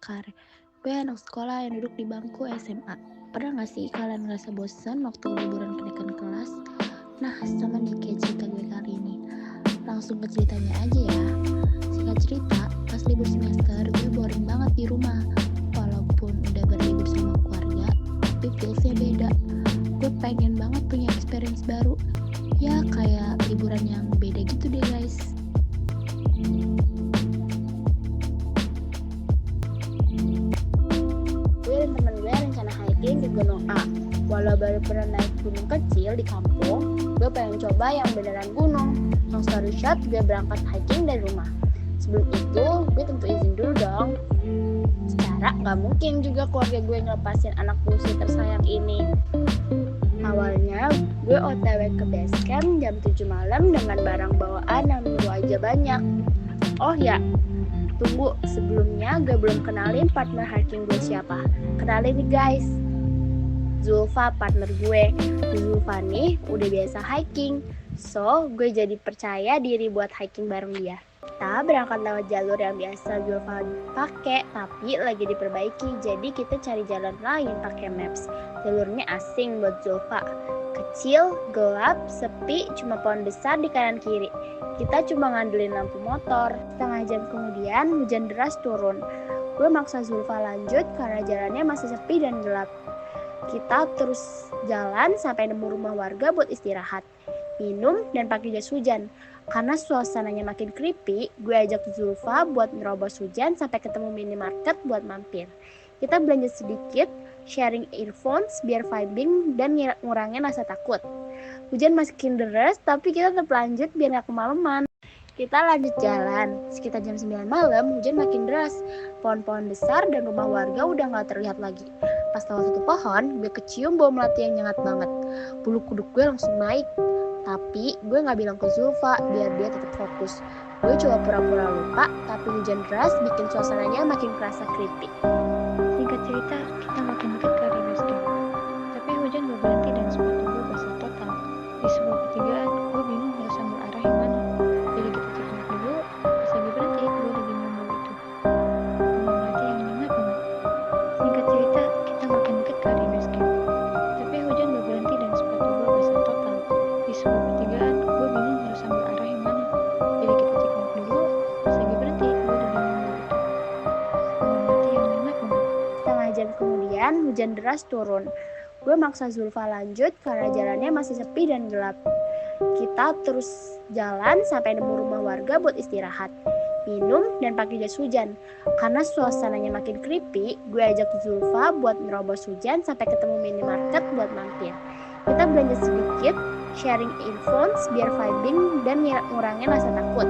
Kar. Gue anak sekolah yang duduk di bangku SMA. Pernah gak sih kalian ngerasa bosan waktu liburan kenaikan kelas? Nah, sama nih kayak cerita gue kali ini. Langsung ke ceritanya aja ya. Singkat cerita, pas libur semester gue boring banget di rumah. Walaupun udah berlibur sama keluarga, tapi feelsnya beda. Gue pengen banget punya experience baru. Ya kayak liburan yang beda gitu deh guys. Gue dan temen gue rencana hiking di Gunung A. Walau baru pernah naik gunung kecil di kampung, gue pengen coba yang beneran gunung. Long story short, gue berangkat hiking dari rumah. Sebelum itu, gue tentu izin dulu dong. Secara gak mungkin juga keluarga gue ngelepasin anak bungsu tersayang ini. Awalnya, gue OTW ke base camp jam 7 malam dengan barang bawaan yang dulu aja banyak. Oh ya, tunggu, sebelumnya gue belum kenalin partner hiking gue siapa. Kenalin nih guys, Zulfa partner gue. Zulfa nih udah biasa hiking, so gue jadi percaya diri buat hiking bareng dia. Kita berangkat lewat jalur yang biasa Zulfa pakai, tapi lagi diperbaiki, jadi kita cari jalan lain pakai maps. Jalurnya asing buat Zulfa, kecil, gelap, sepi, cuma pohon besar di kanan kiri. Kita cuma ngandelin lampu motor. Setengah jam kemudian hujan deras turun. Gue maksa Zulfa lanjut karena jalannya masih sepi dan gelap. Kita terus jalan sampai nemu rumah warga buat istirahat, minum, dan pakai jas hujan. Karena suasananya makin creepy, gue ajak Zulfa buat nerobos hujan sampai ketemu minimarket buat mampir. Kita belanja sedikit, sharing earphones biar vibing dan ngurangin rasa takut. Hujan makin deras, tapi kita tetap lanjut biar gak kemalaman. Kita lanjut jalan, sekitar jam 9 malam hujan makin deras. Pohon-pohon besar dan rumah warga udah gak terlihat lagi. Pas lewat satu pohon, gue kecium bau melati yang nyengat banget. Bulu kuduk gue langsung naik. Tapi gue gak bilang ke Zulfa biar dia tetap fokus. Gue coba pura-pura lupa, tapi hujan deras bikin suasananya makin kerasa creepy. Singkat cerita, kita makin dekat ke area base camp. Tapi hujan gak berhenti dan sepatu gue basah total. Di sebuah pertigaan, gue bingung harus ambil arah yang mana. Jadi kita cek map dulu, pas lagi berhenti, gue lagi minum bau itu. Bau melati yang nyengat banget. Singkat cerita, kita makin dekat ke area base camp. Tapi hujan gak berhenti dan sepatu gue basah total. Di sebuah pertigaan, gue bingung harus ambil arah yang mana. Jadi kita cek map dulu, pas lagi berhenti, gue lagi minum bau itu. Bau melati yang nyengat banget. Setengah jam kemudian hujan deras turun. Gue maksa Zulfa lanjut karena jalannya masih sepi dan gelap. Kita terus jalan sampai nemu rumah warga buat istirahat, minum, dan pakai jas hujan. Karena suasananya makin creepy, gue ajak Zulfa buat nerobos hujan sampai ketemu minimarket buat mampir. Kita belanja sedikit, sharing earphones biar vibing dan ngurangin rasa takut.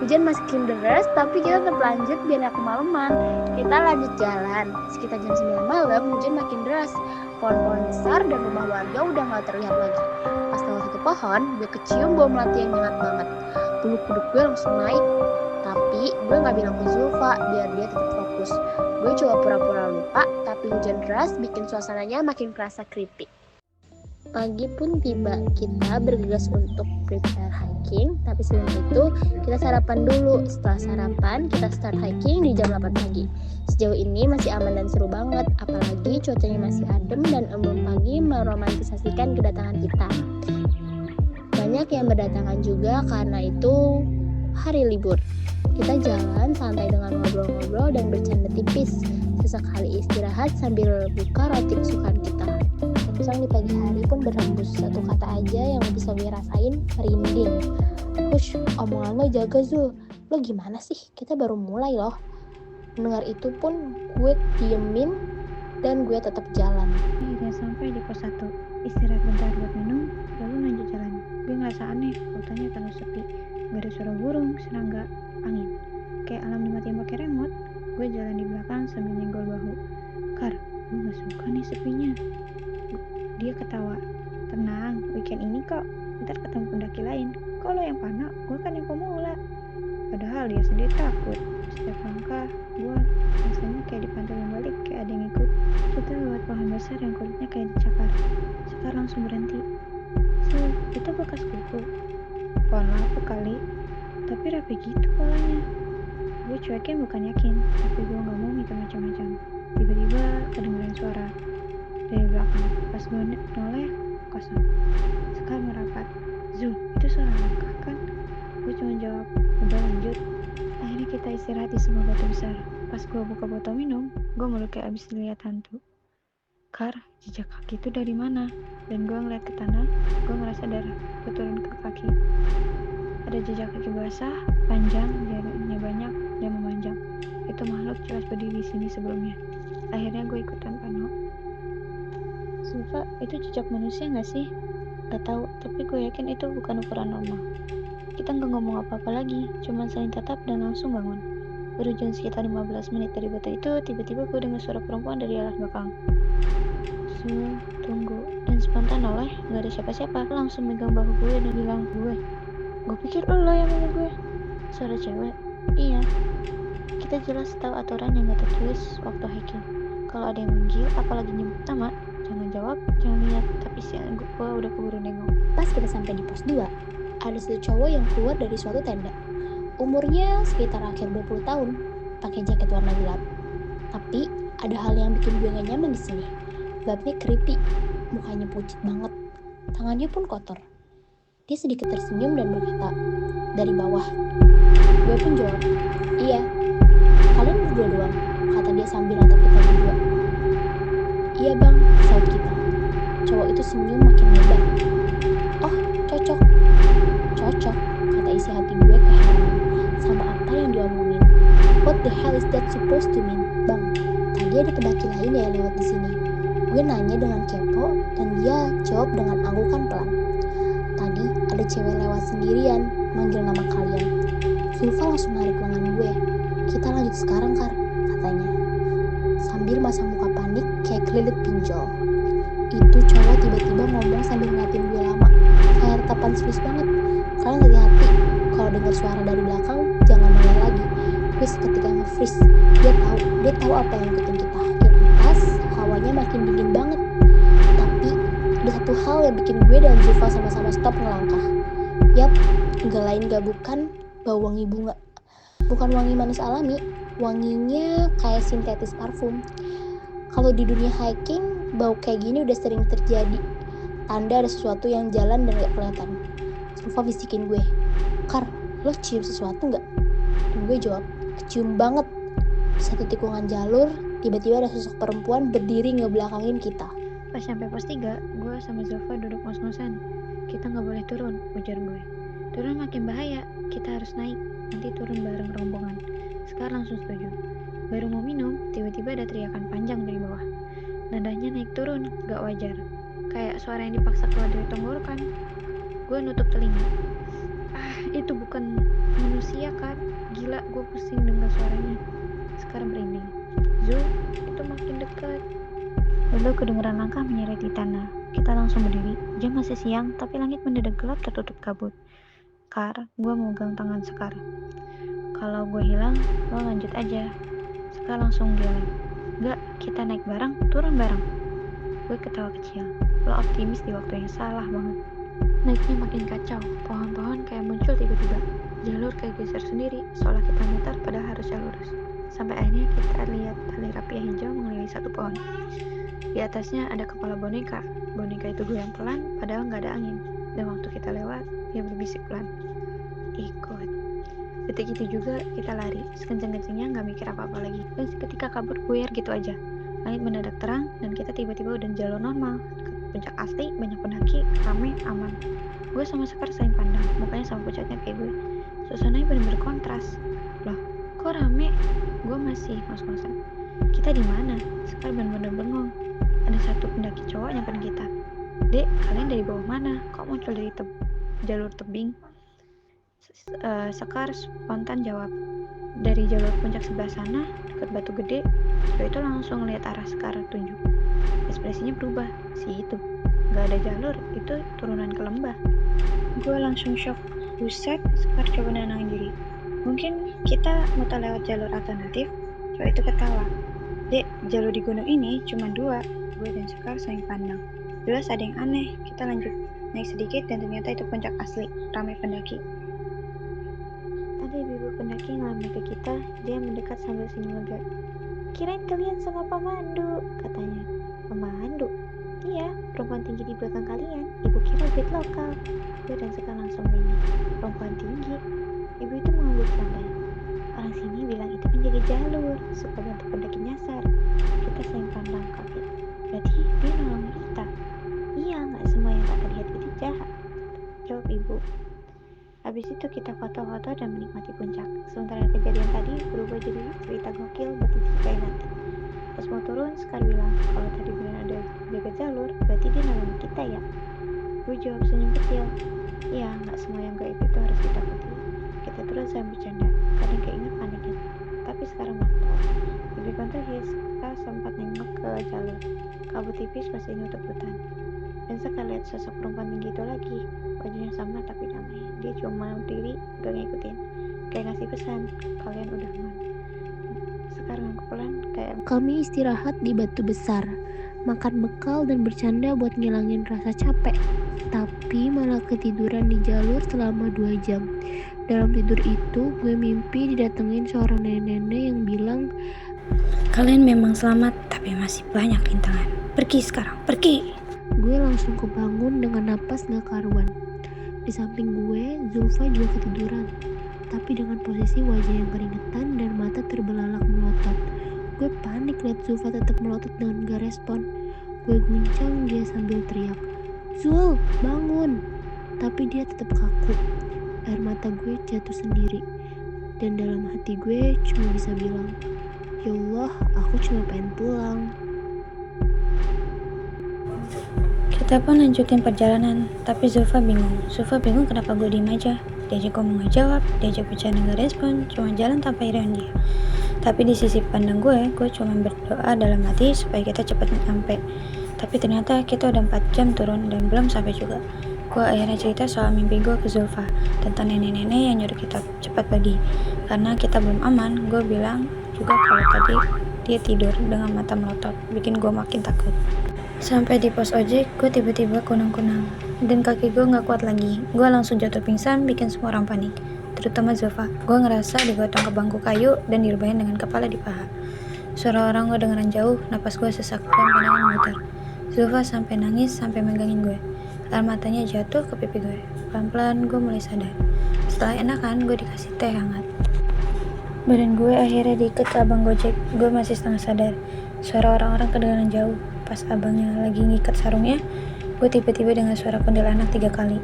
Hujan makin deras, tapi kita tetap lanjut biar gak kemalaman. Kita lanjut jalan, sekitar jam 9 malam hujan makin deras. Pohon-pohon besar dan rumah warga udah gak terlihat lagi. Pas lewat satu pohon, gue kecium bau melati yang nyengat banget. Bulu kuduk gue langsung naik. Tapi gue gak bilang ke Zulfa biar dia tetap fokus. Gue coba pura-pura lupa, tapi hujan deras bikin suasananya makin kerasa creepy. Pagi pun tiba, kita bergegas untuk prepare hiking, tapi sebelum itu kita sarapan dulu. Setelah sarapan, kita start hiking di jam 8 pagi. Sejauh ini masih aman dan seru banget, apalagi cuacanya masih adem dan embun pagi meromantisasikan kedatangan kita. Banyak yang berdatangan juga karena itu hari libur. Kita jalan santai dengan ngobrol-ngobrol dan bercanda tipis. Sesekali istirahat sambil buka roti kesukaan kita. Pisang di pagi hari pun berhembus, satu kata aja yang bisa gue rasain, merinding. Hush, omongan lo jaga Zul. Lo gimana sih? Kita baru mulai loh. Mendengar itu pun gue diemin dan gue tetap jalan. Udah sampai di pos 1, istirahat bentar buat minum, lalu lanjut jalan. Gue ngerasa aneh, hutannya terlalu sepi. Gak ada suara burung, serangga, angin. Kayak alam dimatiin pakai remote. Gue jalan di belakang sambil nyenggol bahu. Kar, gue gak suka nih sepinya. Dia ketawa. Tenang, weekend ini kok. Ntar ketemu pendaki lain. Kok lo yang panak, gue kan yang pemula. Padahal dia sendiri takut. Setiap langkah, gue rasanya kayak dipantulin balik, kayak ada yang ikut. Kita lewat pohon besar yang kulitnya kayak dicakar. Sekar langsung berhenti. So, itu bekas kuku. Pohon lapa kali. Tapi rapi gitu polanya. Gue cuekin bukan yakin, tapi gue gak mau mikir macam-macam. Tiba-tiba kedengaran suara dari belakang. Pas gue noleh, kosong. Sekar merapat. Zul, itu suara langkah kan? Gue cuma jawab, udah lanjut. Akhirnya kita istirahat di sebuah batu besar. Pas gue buka botol minum, gue malu kayak abis dilihat hantu. Kar, jejak kaki itu dari mana? Dan gue ngeliat ke tanah, gue ngerasa darah. Gue turun ke kaki. Ada jejak kaki basah, panjang, jarinya banyak, dan memanjang. Itu makhluk jelas berdiri di sini sebelumnya. Akhirnya gue ikutan Pano. Zulfa, itu jejak manusia nggak sih? Gak tahu, tapi gue yakin itu bukan ukuran normal. Kita nggak ngomong apa-apa lagi, cuma saling tatap dan langsung bangun. Baru jalan sekitar 15 menit dari batu itu, tiba-tiba gue dengar suara perempuan dari arah belakang. Zul, tunggu. Dan spontan oleh, gak ada siapa-siapa. Langsung megang bahu gue dan bilang, gue pikir lo yang manggil gue. Suara cewek. Iya. Kita jelas tahu aturan yang gak tertulis waktu hiking. Kalau ada yang manggil, apalagi nyebut nama, jangan jawab, jangan lihat. Tapi siang gue udah keburu nengok. Pas kita sampai di pos 2, ada satu cowok yang keluar dari suatu tenda. Umurnya sekitar akhir 20 tahun, pakai jaket warna gelap. Tapi ada hal yang bikin gue gak nyaman di sini. Gelapnya creepy, mukanya pucet banget, tangannya pun kotor. Dia sedikit tersenyum dan berkata, dari bawah. Gue pun jawab, iya. Kalian berdua doang, kata dia sambil natap kita berdua. Iya bang, saut kita. Cowok itu senyum makin lebar. Oh, cocok. Cocok, kata isi hati gue keheranan sama apa yang diomongin. What the hell is that supposed to mean? Bang, tadi ada pendaki lain ya lewat di sini. Gue nanya dengan kepo dan dia jawab dengan anggukan pelan. Tadi ada cewek lewat sendirian, manggil nama kalian. Zulfa langsung narik lengan gue. Kita lanjut sekarang, Kar, katanya. Sambil masang muka panik kayak kelilit pinjol. Itu cowok tiba-tiba ngomong sambil ngeliatin gue lama. Kayak retapan serius banget. Kalian hati-hati, kalau dengar suara dari belakang, jangan noleh lagi. Gue seketika nge-freeze. Dia tahu apa yang ikutin kita. Lantas, hawanya makin dingin banget. Tapi, ada satu hal yang bikin gue dan Zulfa sama-sama stop ngelangkah. Yap, gak lain gak bukan bau wangi bunga. Bukan wangi manis alami, wanginya kayak sintetis parfum. Kalau di dunia hiking, bau kayak gini udah sering terjadi. Tanda ada sesuatu yang jalan dan gak kelihatan. Zulfa bisikin gue, Kar, lo cium sesuatu gak? Dan gue jawab, kecium banget. Satu tikungan jalur, tiba-tiba ada sosok perempuan berdiri ngebelakangin kita. Pas sampai pos 3, gue sama Zulfa duduk ngos-ngosan. Kita gak boleh turun, ujar gue. Turun makin bahaya, kita harus naik. Nanti turun bareng rombongan. Sekar langsung setuju. Baru mau minum, tiba-tiba ada teriakan panjang dari bawah. Nadanya naik turun, gak wajar. Kayak suara yang dipaksa keluar dari tenggorokan. Gue nutup telinga. Itu bukan manusia, Kar. Gila, gue pusing dengar suaranya. Sekarang merinding. Zul, itu makin dekat. Lalu kedengeran langkah menyeret di tanah. Kita langsung berdiri. Jam masih siang, tapi langit mendadak gelap tertutup kabut. Kar, gue memegang tangan Sekar. Kalau gue hilang, lo lanjut aja. Sekar langsung geleng. Enggak, kita naik bareng, turun bareng. Gue ketawa kecil. Lo optimis di waktu yang salah banget. Naiknya makin kacau. Pohon-pohon kayak muncul tiba-tiba. Jalur kayak geser sendiri, seolah kita mutar padahal harusnya lurus. Sampai akhirnya kita lihat tali rapiah hijau mengelilingi satu pohon. Di atasnya ada kepala boneka. Boneka itu goyang pelan, padahal nggak ada angin. Dan waktu kita lewat, dia berbisik pelan. Ikut. Detik itu juga kita lari. Sekencang-kencangnya nggak mikir apa-apa lagi. Dan seketika kabur buyar gitu aja. Langit mendadak terang dan kita tiba-tiba udah jalur normal. Dekat puncak asli, banyak pendaki, rame, aman. Gue sama Sekar saling pandang, mukanya sama pucatnya kayak gue. Suasananya bener-bener kontras. Loh, kok rame? Gue masih ngos-ngosan. Kita di mana? Sekar bener-bener bengong. Ada satu pendaki cowok nyamperin kita. Dek, kalian dari bawah mana? Kok muncul dari jalur tebing? Sekar spontan jawab, dari jalur puncak sebelah sana, dekat batu gede. Cowok itu langsung ngeliat arah Sekar tunjuk. Ekspresinya berubah. Si itu, gak ada jalur, itu turunan ke lembah. Gue langsung shock. Buset, Sekar coba nenangin diri. Mungkin kita muter lewat jalur alternatif. Cowok itu ketawa. Dek, jalur di gunung ini cuma 2. Gue dan Sekar saling pandang. Jelas ada yang aneh. Kita lanjut naik sedikit dan ternyata itu puncak asli, ramai pendaki. Ada ibu pendaki ngelamar ke kita. Dia mendekat sambil senyum lega. kirain kalian sama pemandu, katanya. Pemandu? Iya, perempuan tinggi di belakang kalian. Ibu kira guide lokal. Gue dan Sekar langsung merinding. Perempuan tinggi? Ibu itu mengangguk santai. Orang sini bilang itu penjaga jalur, suka bantu pendaki nyasar. Kita saling pandang kaget. Berarti dia nolong kita? Iya, nggak semua yang tak terlihat itu jahat, jawab ibu. Habis itu kita foto-foto dan menikmati puncak. Sementara kejadian tadi berubah jadi cerita gokil buat diceritain nanti. Pas mau turun, Sekar bilang, kalau tadi benar ada jaga jalur, berarti dia nolongin kita ya? Gue jawab senyum kecil. Iya, nggak semua yang gaib itu harus ditakuti. Kita terus sambil bercanda, kadang keinget paniknya. Tapi sekarang mantap. Di pantai kita sempat nengok ke jalur. Kabut tipis masih nutup hutan. Dan Sekar lihat sosok perempuan tinggi itu lagi. Wajahnya sama tapi damai. Dia cuma diri, gak ngikutin. Kayak ngasih pesan, kalian udah aman. Sekarang pelan kayak Kami istirahat di batu besar, makan bekal dan bercanda buat ngilangin rasa capek. Tapi malah ketiduran di jalur selama 2 jam. Dalam tidur itu, gue mimpi didatengin seorang nenek-nenek yang bilang, kalian memang selamat, tapi masih banyak rintangan. Pergi sekarang, pergi. gue langsung kebangun dengan napas gak karuan. Di samping gue, Zulfa juga ketiduran, tapi dengan posisi wajah yang keringetan dan mata terbelalak melotot. Gue panik liat Zulfa tetap melotot dengan gak respon. Gue guncang dia sambil teriak, Zul, bangun! Tapi dia tetap kaku. Air mata gue jatuh sendiri. Dan dalam hati gue cuma bisa bilang, ya Allah, aku cuma pengen pulang. Kita pun lanjutin perjalanan, tapi Zulfa bingung. Zulfa bingung kenapa gue diem aja. Diajak ngomong gak jawab, diajak bercanda gak respon, cuma jalan tanpa irian dia. Tapi di sisi pandang gue cuma berdoa dalam hati supaya kita cepat sampai. Tapi ternyata kita udah 4 jam turun dan belum sampai juga. Gue akhirnya cerita soal mimpi gue ke Zulfa tentang nenek-nenek yang nyuruh kita cepat pergi. Karena kita belum aman, gue bilang juga kalau tadi dia tidur dengan mata melotot, bikin gue makin takut. Sampai di pos ojek, gue tiba-tiba kunang-kunang dan kaki gue gak kuat lagi. Gue langsung jatuh pingsan, bikin semua orang panik, terutama Zulfa. Gue ngerasa digotong ke bangku kayu dan direbahin dengan kepala di paha. Suara orang gue dengeran jauh, napas gue sesak dan pandangan memutar. Zulfa sampai nangis, sampai megangin gue. Air matanya jatuh ke pipi gue. Pelan-pelan gue mulai sadar. Setelah enakan, gue dikasih teh hangat. Badan gue akhirnya diikat ke abang gojek. Gue masih setengah sadar. Suara orang-orang kedengaran jauh. Pas abangnya lagi ngikat sarungnya, gue tiba-tiba dengar suara kuntilanak 3 kali.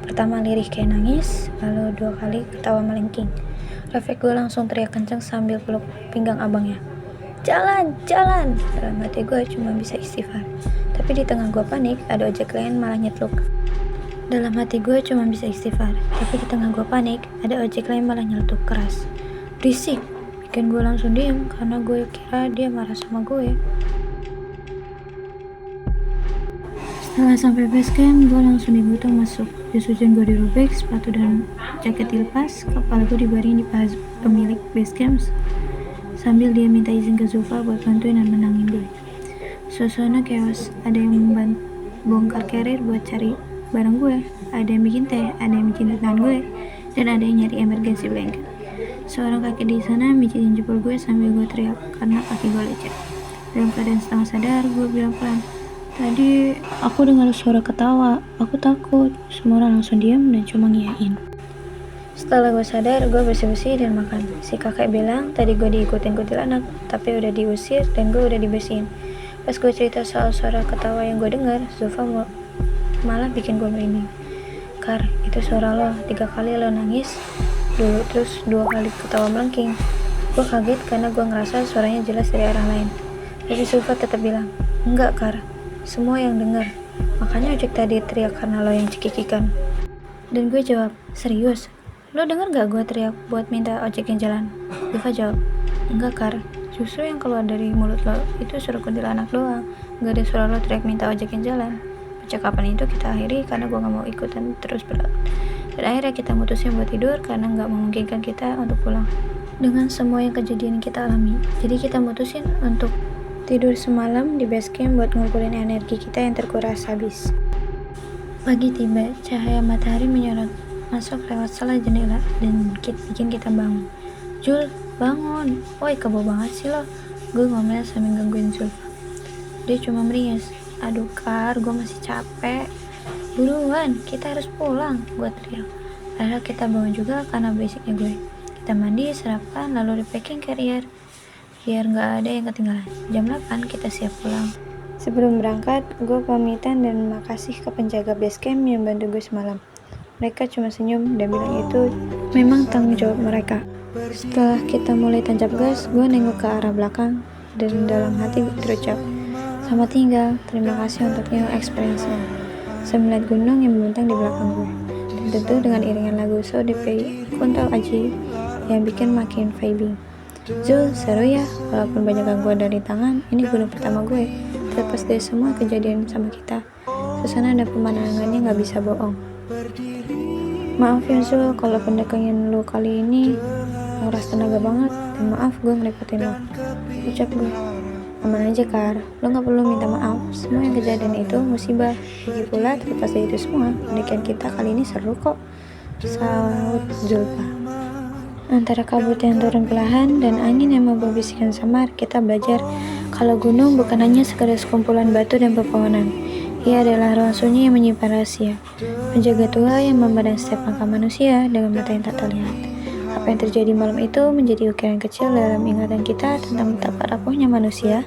Pertama lirih kayak nangis, lalu 2 kali ketawa melengking. Refleks gue langsung teriak kencang sambil peluk pinggang abangnya. Jalan, jalan! Dalam hati gue cuma bisa istighfar. Tapi di tengah gue panik, ada ojek lain malah nyetluk. Dalam hati gue cuma bisa istighfar. Tapi di tengah gue panik, ada ojek lain malah nyeletuk keras. Berisik! Bikin gue langsung diem karena gue kira dia marah sama gue. Setelah sampai base camp, gue langsung digotong masuk. Jas hujan gue dirobek, sepatu dan jaket dilepas, kepala gue dibaring di paha pemilik base camp sambil dia minta izin ke Zulfa buat bantuin dan menangin gue. Suasana chaos, ada yang bongkar carrier buat cari barang gue, ada yang bikin teh, ada yang bikin tangan gue, dan ada yang nyari emergency blanket. Seorang kakek di sana mijitin jempol gue sambil gue teriak karena kaki gue lecet. Dalam keadaan setengah sadar, gue bilang pelan, tadi aku dengar suara ketawa, aku takut. Semua orang langsung diam dan cuma ngiyain. Setelah gue sadar, gue bersih-bersih dan makan. Si kakek bilang tadi gue diikutin kuntilanak, tapi udah diusir dan gue udah dibersihin. Pas gue cerita soal suara ketawa yang gue dengar, Zulfa malah bikin gue merinding. Kar, itu suara lo, 3 kali lo nangis dulu, terus 2 kali ketawa melengking. Gue kaget karena gue ngerasa suaranya jelas dari arah lain. Tapi Zulfa tetap bilang, enggak Kar, semua yang dengar. Makanya ojek tadi teriak karena lo yang cekikikan. Dan gue jawab, serius? Lo denger gak gue teriak buat minta ojek yang jalan? Zulfa jawab, enggak Kar, justru yang keluar dari mulut lo itu suara kuntilanak doang. Gak ada suara lo teriak minta ojek yang jalan. Percakapan itu kita akhiri karena gue gak mau ikutan terus berat. Dan akhirnya kita mutusin buat tidur karena gak memungkinkan kita untuk pulang dengan semua yang kejadian kita alami. Jadi kita mutusin untuk tidur semalam di base camp buat ngumpulin energi kita yang terkuras habis. Pagi tiba, cahaya matahari menyorot masuk lewat salah jendela dan bikin kita bangun. Jul, bangun. Woi, kebo banget sih lo. Gue ngomel sambil gangguin Zulfa. Dia cuma merias. Aduh Kar, gue masih capek. Buruan, kita harus pulang, gue teriak. Padahal kita bangun juga karena basicnya gue. Kita mandi, sarapan, lalu repacking carrier biar nggak ada yang ketinggalan. Jam 8 kita siap pulang. Sebelum berangkat, gue pamitan dan makasih ke penjaga base camp yang bantu gue semalam. Mereka cuma senyum dan bilang itu memang tanggung jawab mereka. Setelah kita mulai tancap gas, gue nengok ke arah belakang dan dalam hati berucap, selamat tinggal, terima kasih untuk new experience-nya. Saya melihat gunung yang membentang di belakang gue, dan tentu dengan iringan lagu So DP Kunto Aji yang bikin makin vibing. Zul, seru ya, walaupun banyak gangguan dari tangan, ini gunung pertama gue. Terlepas dari semua kejadian sama kita, suasana dan pemandangannya gak bisa bohong. Maaf ya Zul, kalau pendakian lu kali ini nguras tenaga banget, dan maaf gue ngerepotin lo, ucap gue. Aman aja Kar, lo gak perlu minta maaf, semua yang kejadian itu musibah. Lagi pula terlepas dari itu semua, pendakian kita kali ini seru kok, saut Zulfa. Antara kabut yang turun perlahan dan angin yang membawa bisikan samar, kita belajar kalau gunung bukan hanya sekedar sekumpulan batu dan pepohonan. Ia adalah ruang sunyi yang menyimpan rahasia, penjaga tua yang memandang setiap langkah manusia dengan mata yang tak terlihat. Apa yang terjadi malam itu menjadi ukiran kecil dalam ingatan kita tentang betapa rapuhnya manusia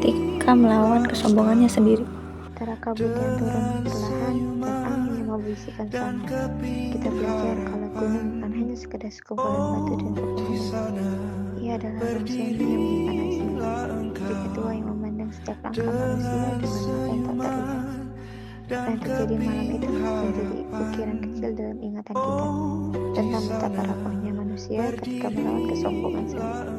ketika melawan kesombongannya sendiri. Antara kabut yang turun perlahan dan angin yang membisikan samar, kita belajar kalau gunung bukan hanya sekedar sekumpulan batu dan pepohonan. Ia adalah ruang sunyi yang menyimpan rahasia, penjaga tua yang memandang setiap langkah manusia dengan mata yang tak terlihat. Apa yang terjadi malam itu menjadi ukiran kecil dalam ingatan kita tentang betapa rapuhnya manusia ketika melawan kesombongan sendiri.